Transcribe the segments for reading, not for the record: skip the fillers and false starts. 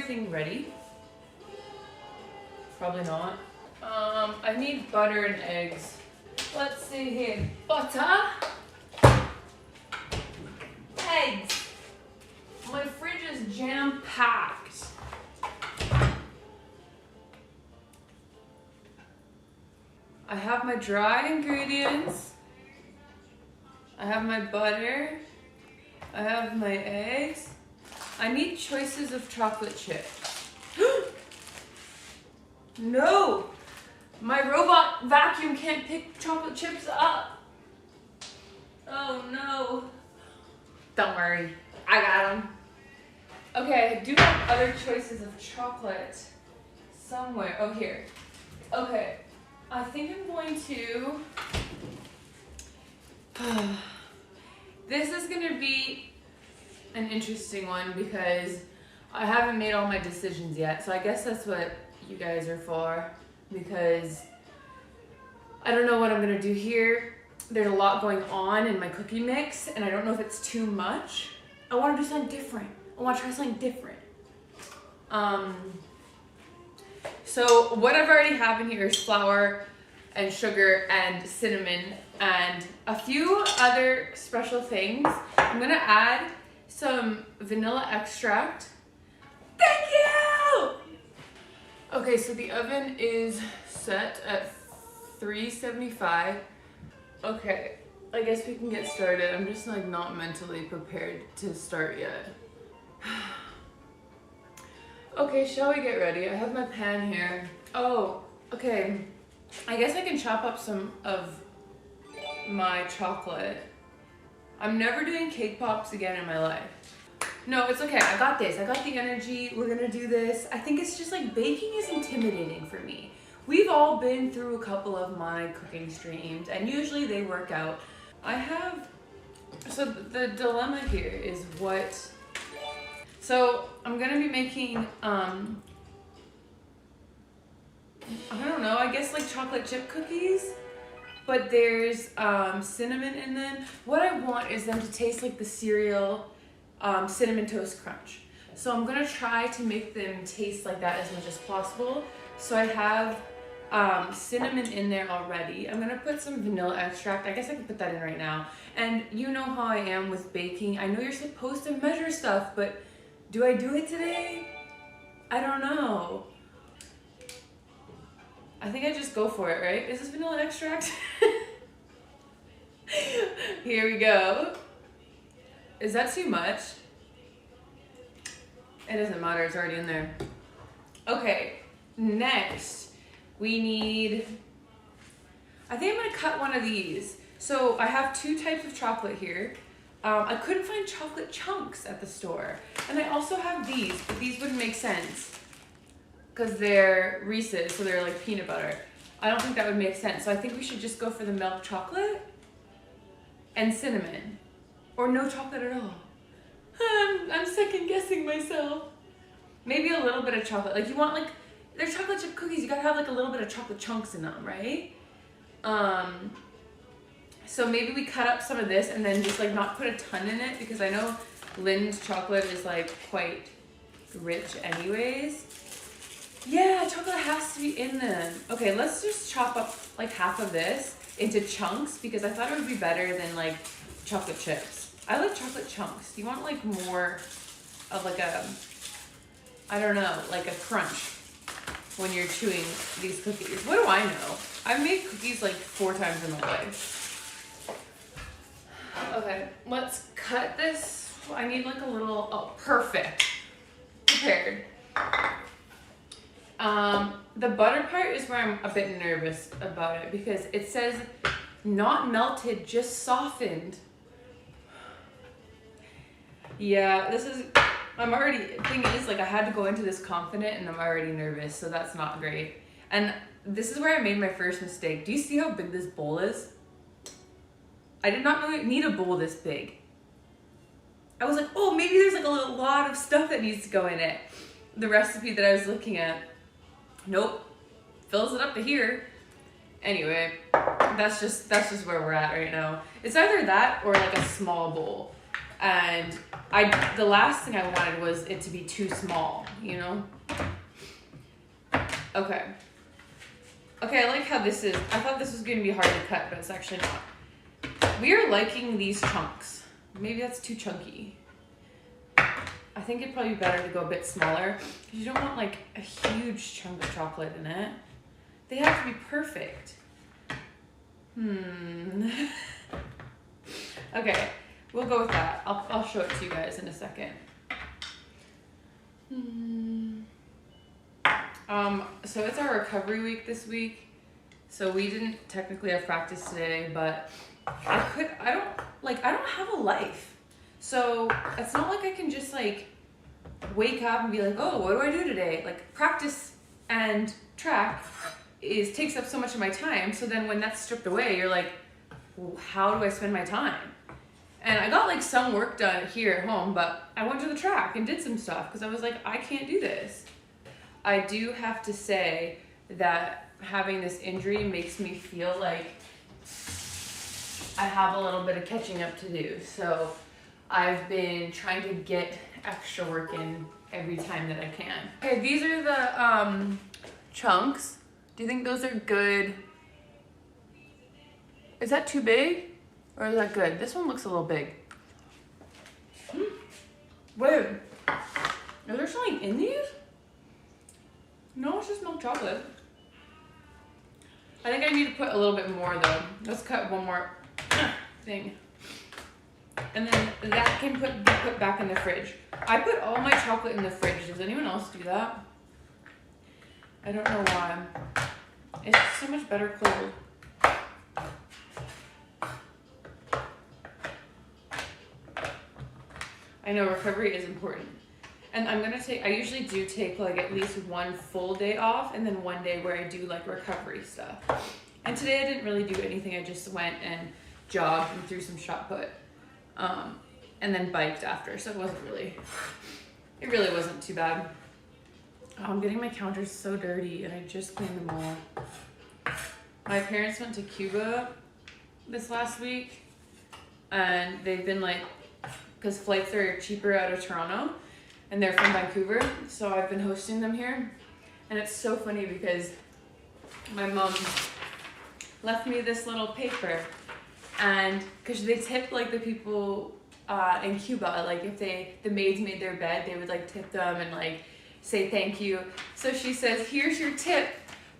everything ready? Probably not. I need butter and eggs. Let's see here. Butter. Eggs. My fridge is jam-packed. I have my dry ingredients. I have my butter. I have my eggs. I need choices of chocolate chips. No! My robot vacuum can't pick chocolate chips up. Oh no. Don't worry, I got them. Okay, I do have other choices of chocolate somewhere. Oh, here. Okay, I think I'm going to... This is gonna be an interesting one because I haven't made all my decisions yet. So I guess that's what you guys are for, because I don't know what I'm gonna do here. There's a lot going on in my cookie mix and I don't know if it's too much. I wanna do something different. I wanna try something different. So what I've already have in here is flour and sugar and cinnamon and a few other special things. I'm gonna add some vanilla extract. Thank you! Okay, so the oven is set at 375. Okay, I guess we can get started. I'm just like not mentally prepared to start yet. Okay, shall we get ready? I have my pan here. Oh, okay. I guess I can chop up some of my chocolate. I'm never doing cake pops again in my life. No, it's okay. I got this. I got the energy. We're gonna do this. I think it's just like baking is intimidating for me. We've all been through a couple of my cooking streams and usually they work out. So the dilemma here is so I'm gonna be making, I don't know, I guess like chocolate chip cookies, but there's cinnamon in them. What I want is them to taste like the cereal Cinnamon Toast Crunch. So I'm gonna try to make them taste like that as much as possible. So I have cinnamon in there already. I'm gonna put some vanilla extract. I guess I can put that in right now. And you know how I am with baking. I know you're supposed to measure stuff, but do I do it today? I don't know. I think I just go for it, right? Is this vanilla extract? Here we go. Is that too much? It doesn't matter, it's already in there. Okay, next we need, I think I'm gonna cut one of these. So I have two types of chocolate here. I couldn't find chocolate chunks at the store. And I also have these, but these wouldn't make sense because they're Reese's, so they're like peanut butter. I don't think that would make sense. So I think we should just go for the milk chocolate and cinnamon, or no chocolate at all. I'm second guessing myself. Maybe a little bit of chocolate. Like you want like, they're chocolate chip cookies, you gotta have like a little bit of chocolate chunks in them, right? So maybe we cut up some of this and then just like not put a ton in it because I know Lynn's chocolate is like quite rich anyways. Yeah, chocolate has to be in them. Okay, let's just chop up like half of this into chunks because I thought it would be better than like chocolate chips. I like chocolate chunks. You want like more of like a, I don't know, like a crunch when you're chewing these cookies. What do I know? I've made cookies like 4 times in my life. Okay, let's cut this. I need like a little, oh, perfect. Prepared. The butter part is where I'm a bit nervous about it because it says not melted, just softened. Yeah, this is, I'm already, thing is like I had to go into this confident and I'm already nervous, so that's not great. And this is where I made my first mistake. Do you see how big this bowl is? I did not really need a bowl this big. I was like, oh, maybe there's like a lot of stuff that needs to go in it. The recipe that I was looking at, nope, fills it up to here. Anyway, that's just where we're at right now. It's either that or like a small bowl. And the last thing I wanted was it to be too small, you know? Okay. Okay, I like how this is. I thought this was going to be hard to cut, but it's actually not. We are liking these chunks. Maybe that's too chunky. I think it'd probably be better to go a bit smaller because you don't want like a huge chunk of chocolate in it. They have to be perfect. Okay, we'll go with that. I'll show it to you guys in a second. So it's our recovery week this week. So we didn't technically have practice today, but I don't have a life. So it's not like I can just like wake up and be like, oh, what do I do today? Like practice and track takes up so much of my time. So then when that's stripped away, you're like, well, how do I spend my time? And I got like some work done here at home, but I went to the track and did some stuff because I was like, I can't do this. I do have to say that having this injury makes me feel like I have a little bit of catching up to do. So I've been trying to get extra work in every time that I can. Okay, these are the chunks. Do you think those are good? Is that too big or is that good? This one looks a little big. Wait, is there something in these? No, it's just milk chocolate. I think I need to put a little bit more though. Let's cut one more thing. And then that can be put back in the fridge. I put all my chocolate in the fridge. Does anyone else do that? I don't know why. It's so much better cold. I know recovery is important. And I usually do take like at least one full day off and then one day where I do like recovery stuff. And today I didn't really do anything. I just went and jogged and threw some shot put. And then biked after. So it really wasn't too bad. Oh, I'm getting my counters so dirty and I just cleaned them all. My parents went to Cuba this last week and they've been like, because flights are cheaper out of Toronto and they're from Vancouver. So I've been hosting them here. And it's so funny because my mom left me this little paper and because they tip like the people in Cuba, like if the maids made their bed, they would like tip them and like say thank you. So she says, here's your tip.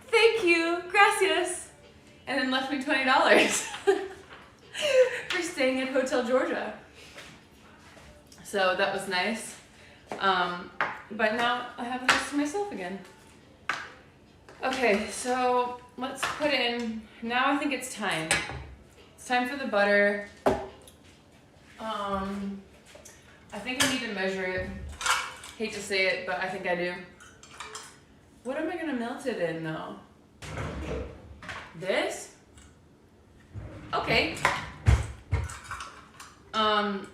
Thank you, gracias. And then left me $20 for staying at Hotel Georgia. So that was nice. But now I have the house to myself again. Okay, so let's put in, now I think it's time. It's time for the butter. I think I need to measure it. Hate to say it, but I think I do. What am I gonna melt it in though? This? Okay. I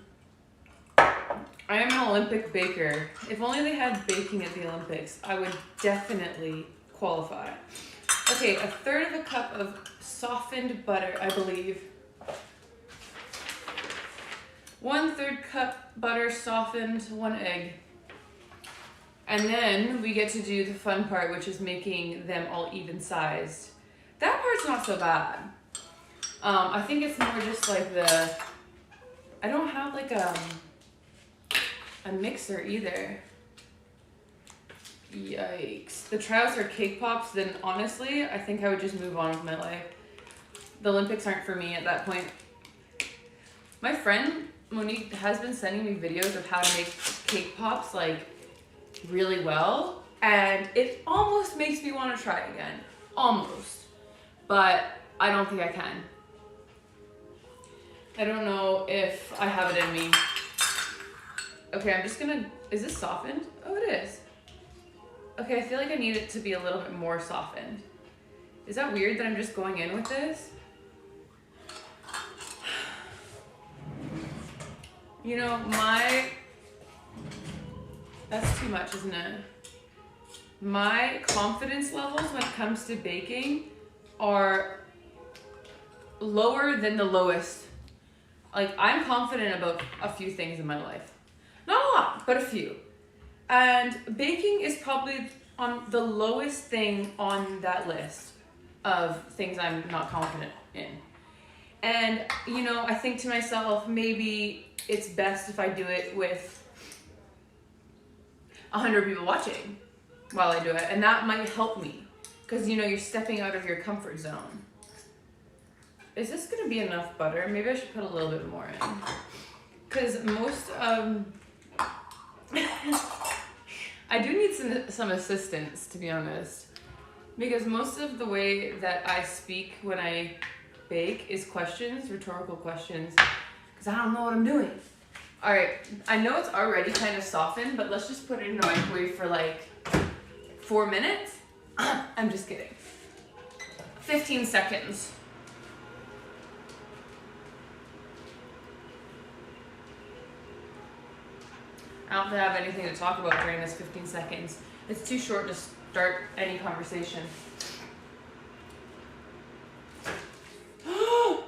am an Olympic baker. If only they had baking at the Olympics, I would definitely qualify. Okay, 1/3 of a cup of softened butter, I believe. 1/3 cup butter softened, 1 egg. And then we get to do the fun part, which is making them all even sized. That part's not so bad. I think it's more just like I don't have like a mixer either. Yikes. The trials are cake pops, then honestly, I think I would just move on with my life. The Olympics aren't for me at that point. My friend Monique has been sending me videos of how to make cake pops like really well, and it almost makes me want to try again. Almost. But I don't think I can. I don't know if I have it in me. Okay, I'm just gonna, is this softened? Oh, it is. Okay, I feel like I need it to be a little bit more softened. Is that weird that I'm just going in with this? You know, that's too much, isn't it? My confidence levels when it comes to baking are lower than the lowest Like, I'm confident about a few things in my life. Not a lot, but a few. And baking is probably on the lowest thing on that list of things I'm not confident in. And, you know, I think to myself, maybe it's best if I do it with 100 people watching while I do it. And that might help me. Because, you know, you're stepping out of your comfort zone. Is this going to be enough butter? Maybe I should put a little bit more in. Because most, I do need some assistance, to be honest. Because most of the way that I speak when I bake is questions, rhetorical questions. Because I don't know what I'm doing. Alright, I know it's already kind of softened, but let's just put it in the microwave for like 4 minutes. I'm just kidding. 15 seconds. I don't have anything to talk about during this 15 seconds. It's too short to start any conversation. No!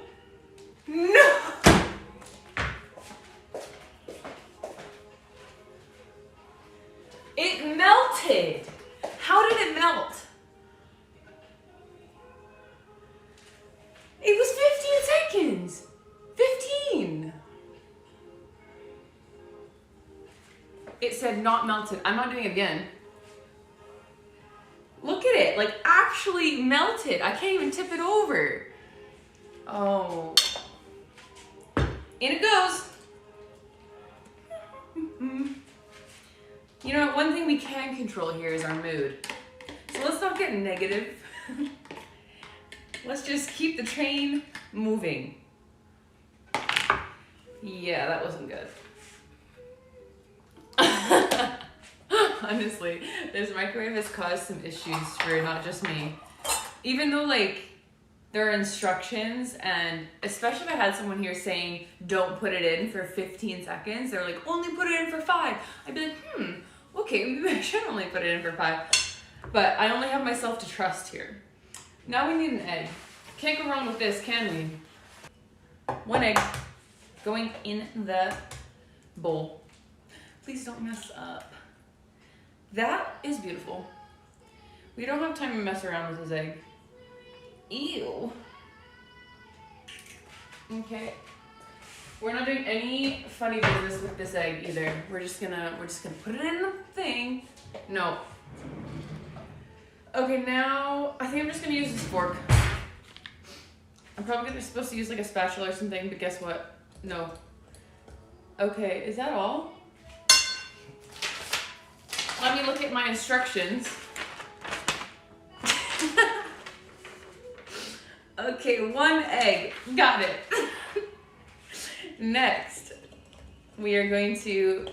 It melted! How did it melt? It was 15 seconds! 15! It said not melted. I'm not doing it again. Look at it, like actually melted. I can't even tip it over. Oh. In it goes. You know, one thing we can control here is our mood. So let's not get negative. Let's just keep the train moving. Yeah, that wasn't good. Honestly, this microwave has caused some issues for not just me. Even though, like, there are instructions, and especially if I had someone here saying, don't put it in for 15 seconds, they're like, only put it in for 5. I'd be like, okay, maybe I should only put it in for 5. But I only have myself to trust here. Now we need an egg. Can't go wrong with this, can we? 1 egg going in the bowl. Please don't mess up. That is beautiful. We don't have time to mess around with this egg. Ew. Okay. We're not doing any funny business with this egg either. We're just gonna put it in the thing. No. Okay, now I think I'm just gonna use this fork. I'm probably supposed to use like a spatula or something, but guess what? No. Okay, is that all? Let me look at my instructions. Okay, 1 egg. Got it. Next, we are going to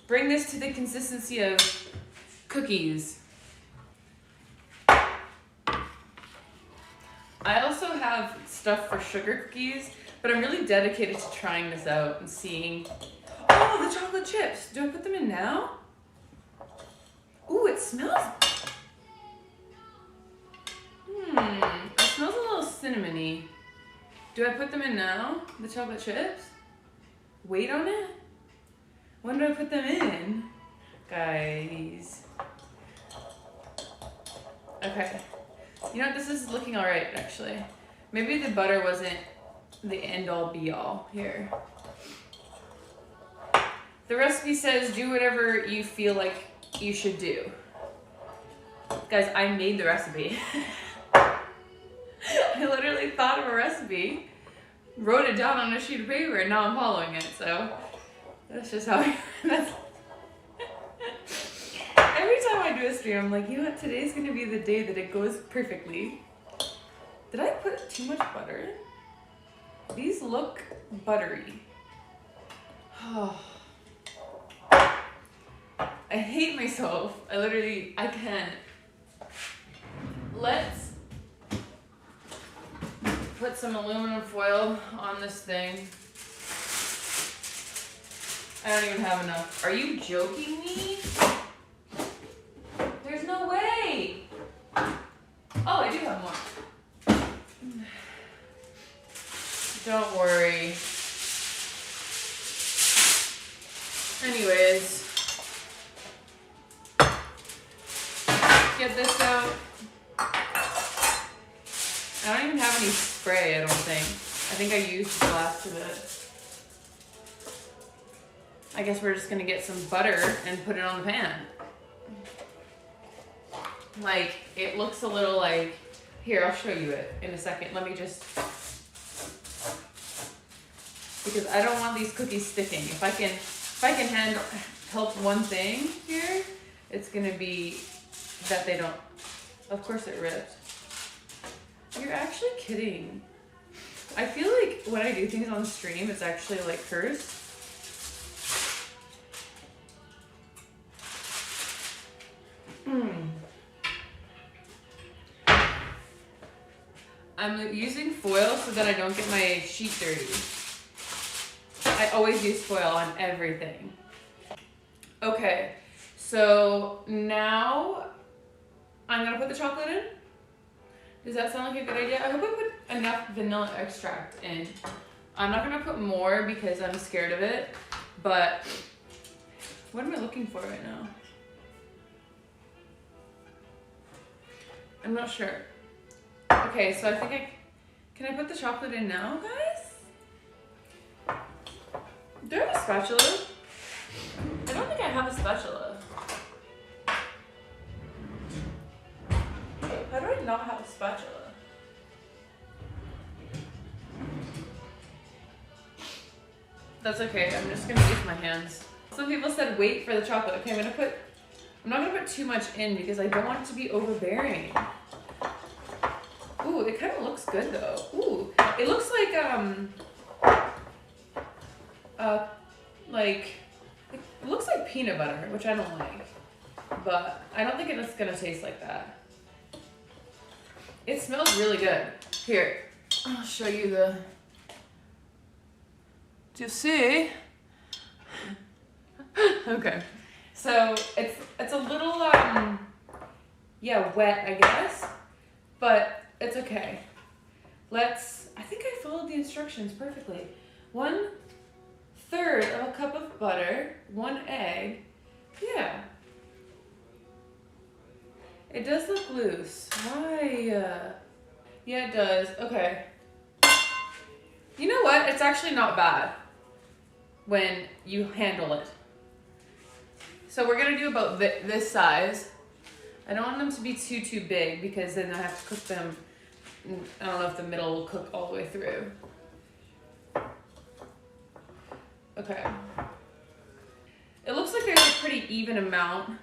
bring this to the consistency of cookies. I also have stuff for sugar cookies, but I'm really dedicated to trying this out and seeing. Oh, the chocolate chips. Do I put them in now? Ooh, it smells. It smells a little cinnamony. Do I put them in now? The chocolate chips? Wait on it? When do I put them in? Guys. Okay. You know what? This is looking alright, actually. Maybe the butter wasn't the end-all be-all here. The recipe says do whatever you feel like you should do. Guys, I made the recipe. I literally thought of a recipe, wrote it down on a sheet of paper, and now I'm following it, so that's just how that's every time I do a stream, I'm like, you know what, today's gonna be the day that it goes perfectly. Did I put too much butter in? These look buttery. Oh. I hate myself. I can't. Let's put some aluminum foil on this thing. I don't even have enough. Are you joking me? There's no way. Oh, I do have more. Don't worry. Anyways, get this out. I don't even have any spray, I don't think. I think I used the last of it. I guess we're just gonna get some butter and put it on the pan. Like, it looks a little like, here, I'll show you it in a second. Let me just, because I don't want these cookies sticking. If I can help one thing here, it's gonna be that they don't, of course it ripped. You're actually kidding. I feel like when I do things on stream, it's actually like cursed. I'm using foil so that I don't get my sheet dirty. I always use foil on everything. Okay, so now I'm gonna put the chocolate in. Does that sound like a good idea? I hope I put enough vanilla extract in. I'm not gonna put more because I'm scared of it, but what am I looking for right now? I'm not sure. Okay, so I think can I put the chocolate in now, guys? Do I have a spatula? I don't think I have a spatula. How do I not have a spatula? That's okay, I'm just gonna use my hands. Some people said wait for the chocolate. Okay, I'm not gonna put too much in because I don't want it to be overbearing. Ooh, it kind of looks good though. Ooh, it looks like, it looks like peanut butter, which I don't like, but I don't think it's gonna taste like that. It smells really good. Here, I'll show you the, do you see? Okay, so it's a little, yeah, wet, I guess, but it's okay. I think I followed the instructions perfectly. 1/3 of a cup of butter, 1 egg. Yeah. It does look loose. Why? Yeah, it does. Okay. You know what? It's actually not bad when you handle it. So we're gonna do about this size. I don't want them to be too big because then I have to cook them. I don't know if the middle will cook all the way through. Okay. It looks like there's a pretty even amount.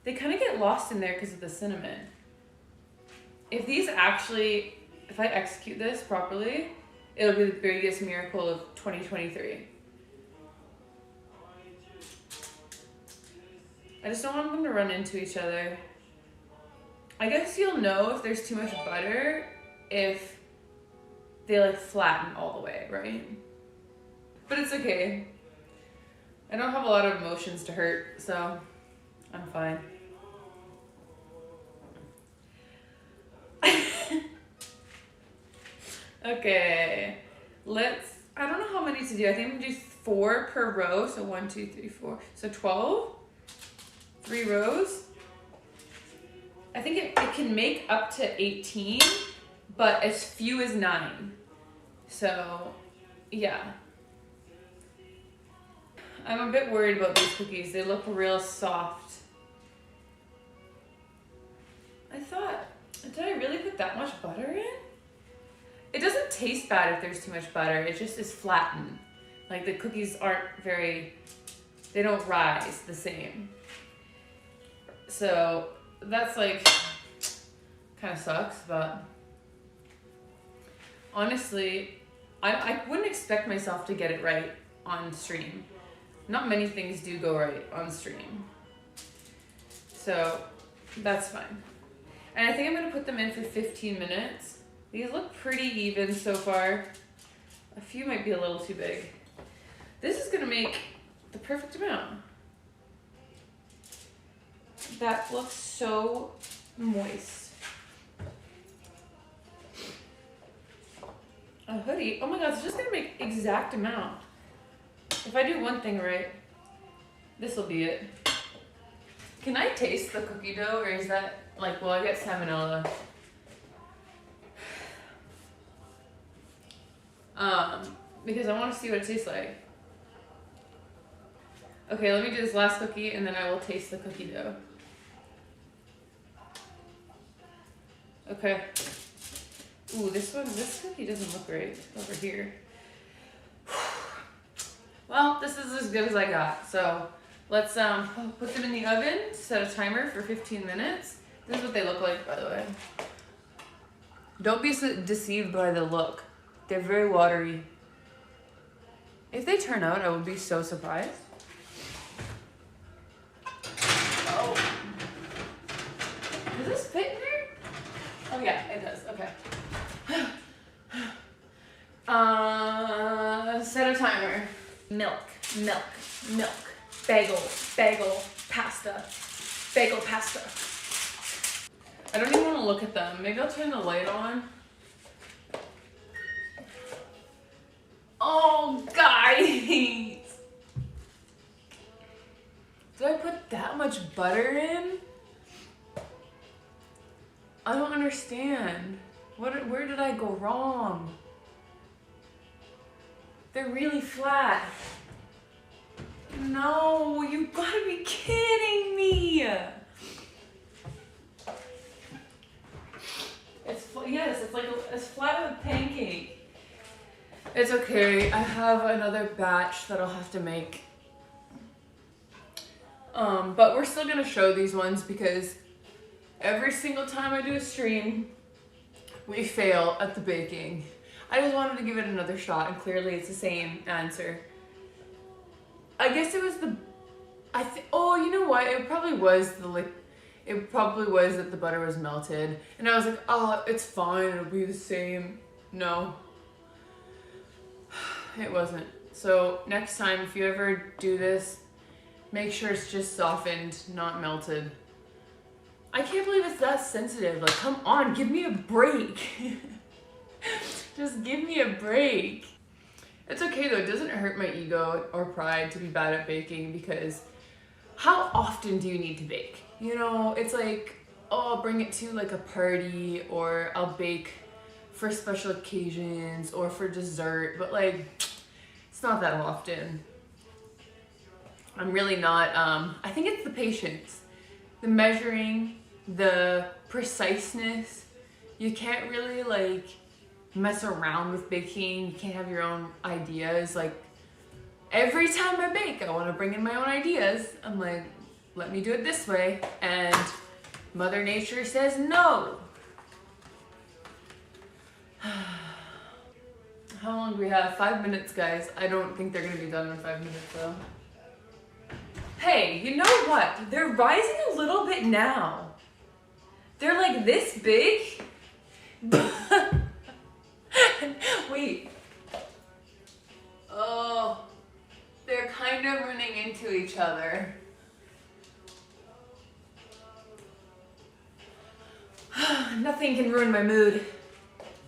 They kind of get lost in there because of the cinnamon. If I execute this properly, it'll be the biggest miracle of 2023. I just don't want them to run into each other. I guess you'll know if there's too much butter if they like flatten all the way, right? But it's okay. I don't have a lot of emotions to hurt, so I'm fine. Okay, I don't know how many to do. I think I'm gonna do 4 per row. So 1, 2, 3, 4. So 12, 3 rows. I think it can make up to 18, but as few as 9. So yeah. I'm a bit worried about these cookies. They look real soft. Did I really put that much butter in? It doesn't taste bad if there's too much butter. It just is flattened. Like the cookies they don't rise the same. So that's like, kind of sucks, but honestly, I wouldn't expect myself to get it right on stream. Not many things do go right on stream. So that's fine. And I think I'm gonna put them in for 15 minutes. These look pretty even so far. A few might be a little too big. This is gonna make the perfect amount. That looks so moist. A hoodie? Oh my god, it's just gonna make exact amount. If I do one thing right, this will be it. Can I taste the cookie dough, or is that like, will I get salmonella? Because I want to see what it tastes like. Okay, let me do this last cookie and then I will taste the cookie dough. Okay. Ooh, this cookie doesn't look great over here. Well, this is as good as I got. So let's put them in the oven, set a timer for 15 minutes. This is what they look like, by the way. Don't be so deceived by the look. They're very watery. If they turn out, I would be so surprised. Oh. Does this fit in there? Oh yeah, it does. Okay. Set a timer. Milk, milk, milk. Bagel, bagel, pasta. Bagel, pasta. I don't even want to look at them. Maybe I'll turn the light on. Oh, guys! Did I put that much butter in? I don't understand. Where did I go wrong? They're really flat. No, you gotta be kidding me! Yes, it's like as flat as a pancake. It's okay, I have another batch that I'll have to make. But we're still gonna show these ones because every single time I do a stream, we fail at the baking. I just wanted to give it another shot, and clearly it's the same answer. I guess it was oh, you know what? It probably was that the butter was melted. And I was like, oh, it's fine, it'll be the same. No. It wasn't. So next time, if you ever do this, make sure it's just softened, not melted. I can't believe it's that sensitive. Like, come on, give me a break. Just give me a break. It's okay though, it doesn't hurt my ego or pride to be bad at baking, because how often do you need to bake? You know, it's like, oh, I'll bring it to like a party, or I'll bake for special occasions or for dessert, but like, it's not that often. I'm really not, I think it's the patience, the measuring, the preciseness. You can't really like mess around with baking. You can't have your own ideas. Like, every time I bake, I want to bring in my own ideas. I'm like, let me do it this way. And Mother Nature says no. How long do we have? 5 minutes, guys. I don't think they're gonna be done in 5 minutes though. Hey, you know what? They're rising a little bit now. They're like this big. Wait. Oh, they're kind of running into each other. Nothing can ruin my mood.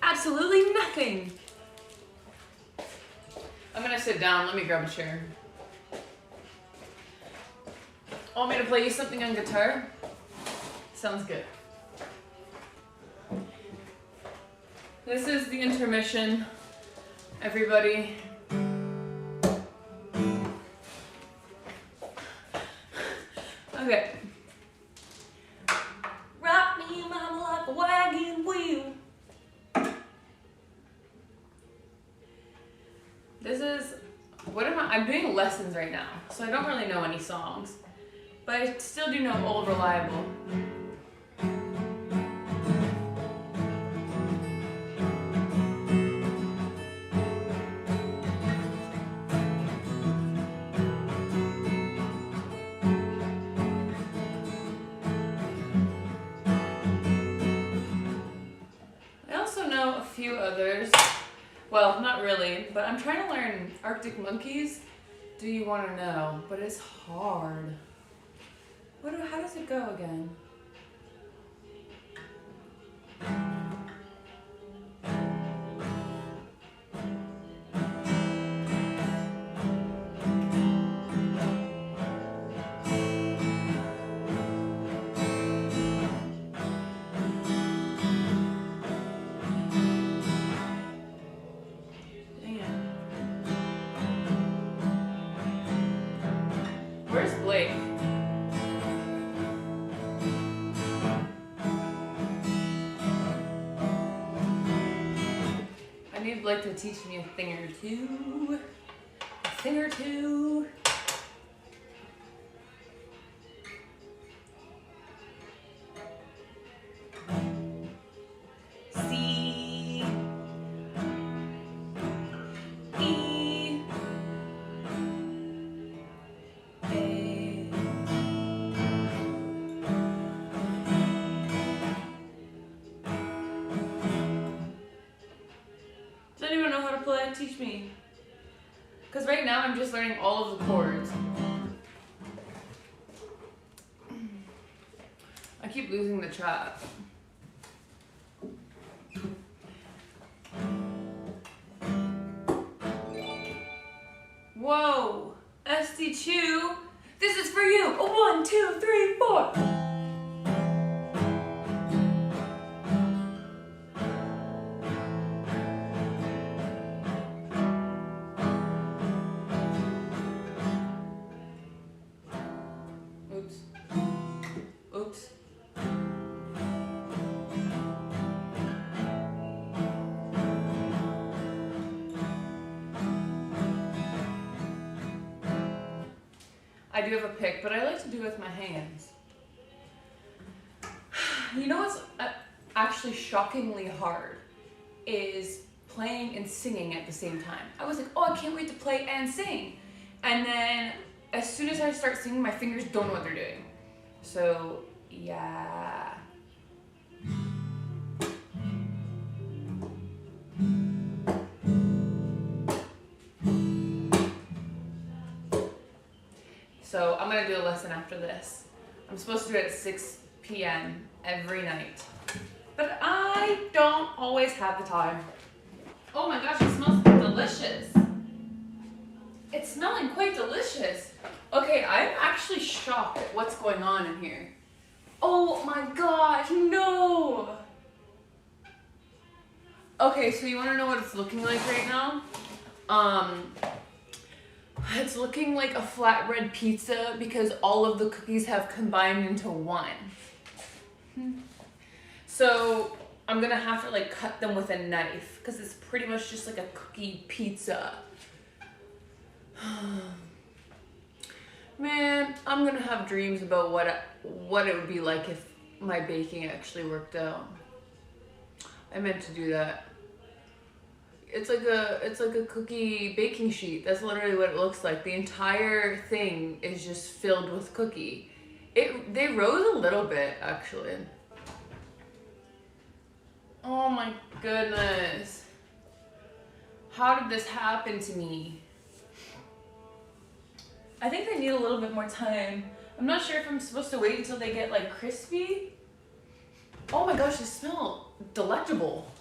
Absolutely nothing. I'm gonna sit down. Let me grab a chair. Want me to play you something on guitar? Sounds good. This is the intermission, everybody. Okay. Rock me, mama, like a wagon wheel. This is, I'm doing lessons right now, so I don't really know any songs, but I still do know Old Reliable. I also know a few others. Well, not really, but I'm trying to learn Arctic Monkeys. Do you want to know? But it's hard. How does it go again? like to teach me a thing or two. A thing or two. C, E, A. Does anyone know how to play? Teach me. Because right now I'm just learning all of the chords. I keep losing the track. Whoa, SD2, this is for you. A 1, 2, 3, 4. Oops. Oops. I do have a pick, but I like to do it with my hands. You know what's actually shockingly hard is playing and singing at the same time. I was like, oh, I can't wait to play and sing. And then as soon as I start singing, my fingers don't know what they're doing. So, yeah. So I'm gonna do a lesson after this. I'm supposed to do it at 6 p.m. every night. But I don't always have the time. Oh my gosh, it smells delicious. It's smelling quite delicious. Okay, I'm actually shocked at what's going on in here. Oh my gosh, no! Okay, so you wanna know what it's looking like right now? It's looking like a flatbread pizza because all of the cookies have combined into one. So I'm gonna have to like cut them with a knife because it's pretty much just like a cookie pizza. Man, I'm gonna have dreams about what it would be like if my baking actually worked out. I meant to do that. It's like a cookie baking sheet. That's literally what it looks like. The entire thing is just filled with cookie. They rose a little bit actually. Oh my goodness. How did this happen to me? I think they need a little bit more time. I'm not sure if I'm supposed to wait until they get like crispy. Oh my gosh, they smell delectable.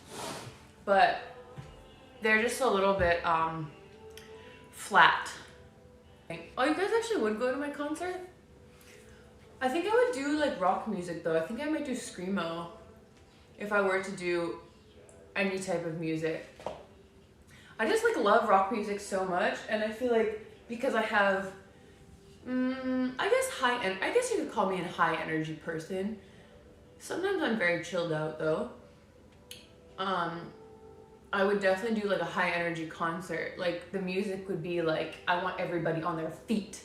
But they're just a little bit flat. Oh, you guys actually would go to my concert? I think I would do like rock music though. I think I might do screamo if I were to do any type of music. I just like love rock music so much, and I feel like because I have I guess you could call me a high energy person. Sometimes I'm very chilled out though. I would definitely do like a high energy concert. Like the music would be like, I want everybody on their feet.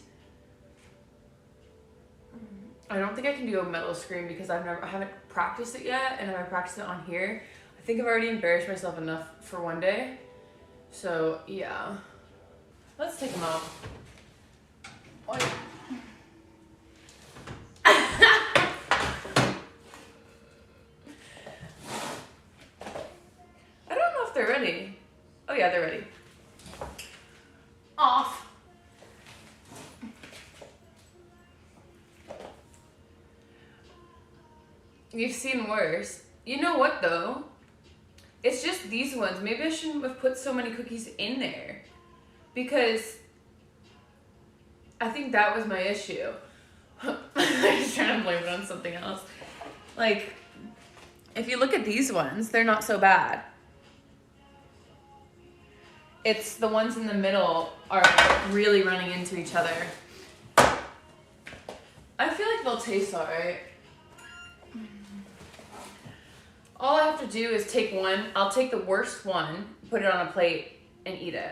I don't think I can do a metal scream because I haven't practiced it yet, and if I practice it on here, I think I've already embarrassed myself enough for one day. So yeah, let's take them out. Oh, yeah. I don't know if they're ready. Oh yeah, they're ready. Off. You've seen worse. You know what though? It's just these ones. Maybe I shouldn't have put so many cookies in there because I think that was my issue. I'm just trying to blame it on something else. Like, if you look at these ones, they're not so bad. It's the ones in the middle are really running into each other. I feel like they'll taste alright. All I have to do is take one. I'll take the worst one, put it on a plate and eat it.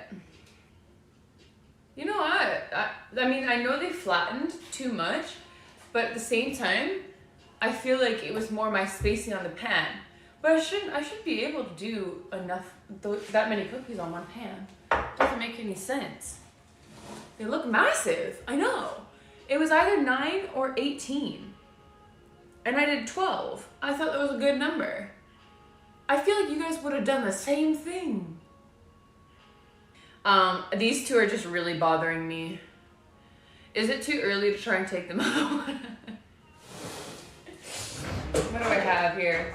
You know what? I mean, I know they flattened too much, but at the same time, I feel like it was more my spacing on the pan. But I should be able to do enough, that many cookies on one pan. Doesn't make any sense. They look massive, I know. It was either 9 or 18. And I did 12. I thought that was a good number. I feel like you guys would have done the same thing. These two are just really bothering me. Is it too early to try and take them out? What do I have here?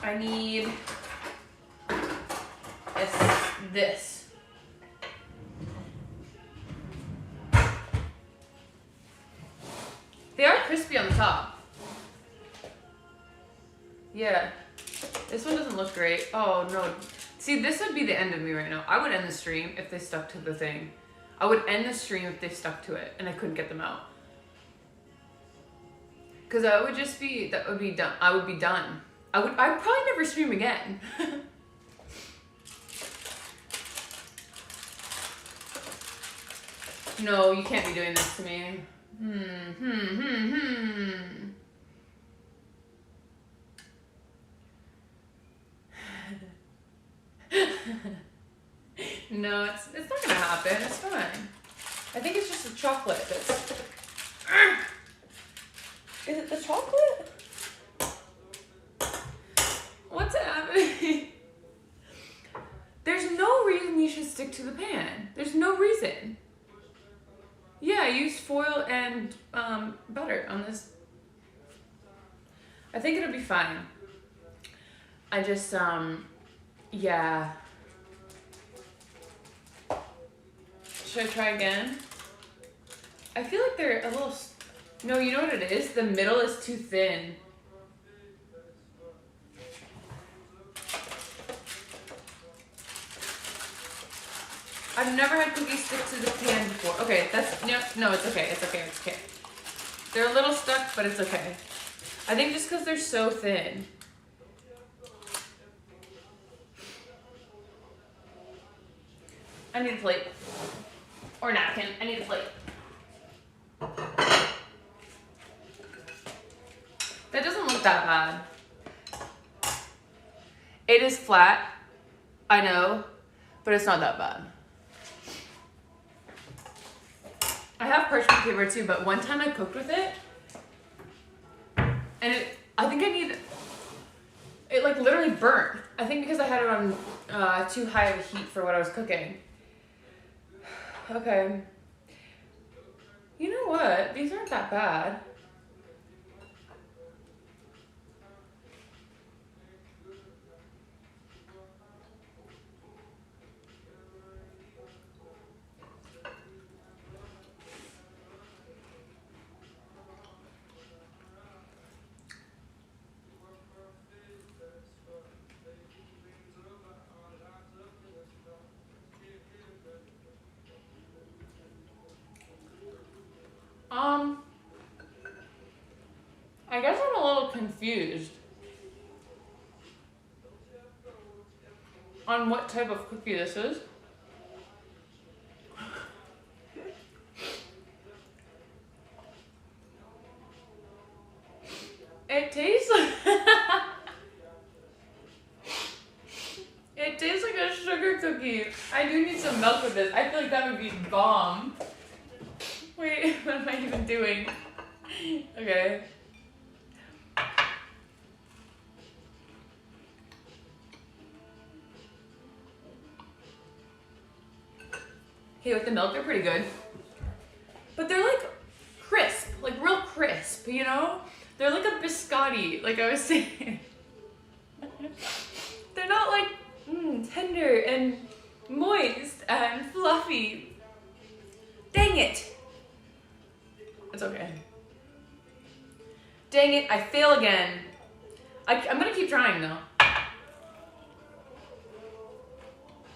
I need this. They are crispy on the top. Yeah. This one doesn't look great. Oh no. See, this would be the end of me right now. I would end the stream if they stuck to the thing. I would end the stream if they stuck to it and I couldn't get them out. Cause I would just be, that would be done. I would be done. I'd probably never stream again. No, you can't be doing this to me. No, it's not gonna happen. It's fine. I think it's just the chocolate that's... Is it the chocolate? What's happening? There's no reason you should stick to the pan. There's no reason. Yeah, I used foil and butter on this. I think it'll be fine. I just, yeah. Should I try again? I feel like they're a little... No, you know what it is? The middle is too thin. I've never had cookies stick to the pan before. Okay, that's... No, it's okay. It's okay. It's okay. They're a little stuck, but it's okay. I think just because they're so thin. I need a plate. Or napkin. I need a plate. That doesn't look that bad. It is flat, I know, but it's not that bad. I have parchment paper too, but one time I cooked with it, and I think it like literally burnt. I think because I had it on too high of a heat for what I was cooking. Okay. You know what? These aren't that bad. I guess I'm a little confused on what type of cookie this is. It tastes like it tastes like a sugar cookie. I do need some milk with this. I feel like that would be bomb. Wait, what am I even doing? Okay. Okay, with the milk, they're pretty good. But they're like crisp, like real crisp, you know? They're like a biscotti, like I was saying. They're not like tender and moist and fluffy. Dang it. It's okay. Dang it, I fail again. I'm gonna keep trying though.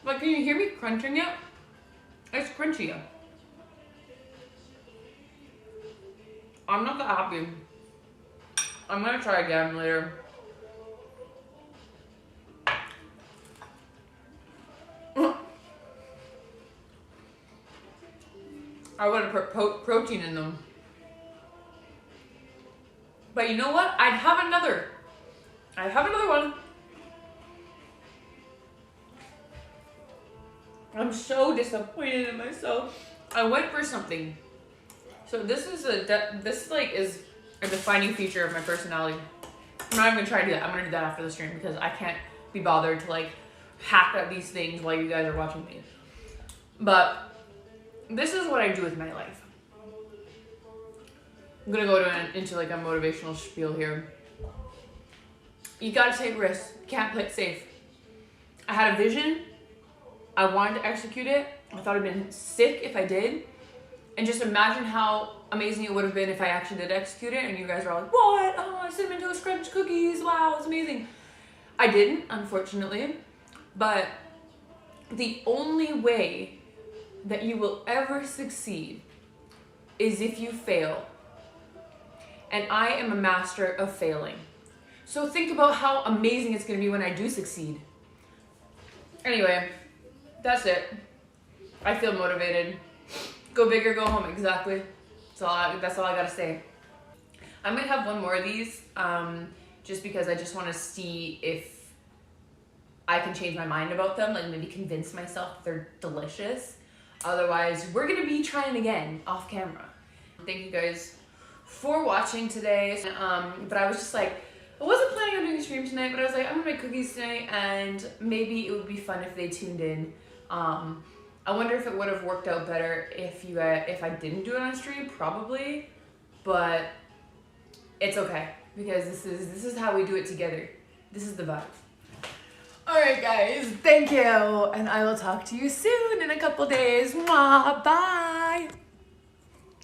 But can you hear me crunching it? It's crunchy. I'm not that happy. I'm gonna try again later. I would have put protein in them. But you know what? I'd have another one. I'm so disappointed in myself. I went for something. So this is is a defining feature of my personality. I'm not even gonna try to do that. I'm gonna do that after the stream because I can't be bothered to like hack at these things while you guys are watching me. But this is what I do with my life. I'm gonna go into like a motivational spiel here. You gotta take risks. You can't play it safe. I had a vision. I wanted to execute it. I thought it'd been sick if I did. And just imagine how amazing it would have been if I actually did execute it and you guys are all like, what? Oh, cinnamon toast crunch cookies. Wow, it's amazing. I didn't, unfortunately. But the only way that you will ever succeed is if you fail. And I am a master of failing. So think about how amazing it's going to be when I do succeed. Anyway, that's it. I feel motivated. Go big or go home, exactly. That's all I gotta say. I might have one more of these, just because I just want to see if I can change my mind about them, like maybe convince myself that they're delicious. Otherwise, we're gonna be trying again off camera. Thank you guys for watching today. But I was just like, I wasn't planning on doing a stream tonight, but I was like, I'm gonna make cookies tonight, and maybe it would be fun if they tuned in. I wonder if it would have worked out better if I didn't do it on stream, probably, but it's okay because this is how we do it together. This is the vibe. All right, guys, thank you, and I will talk to you soon in a couple days. Mwah, bye.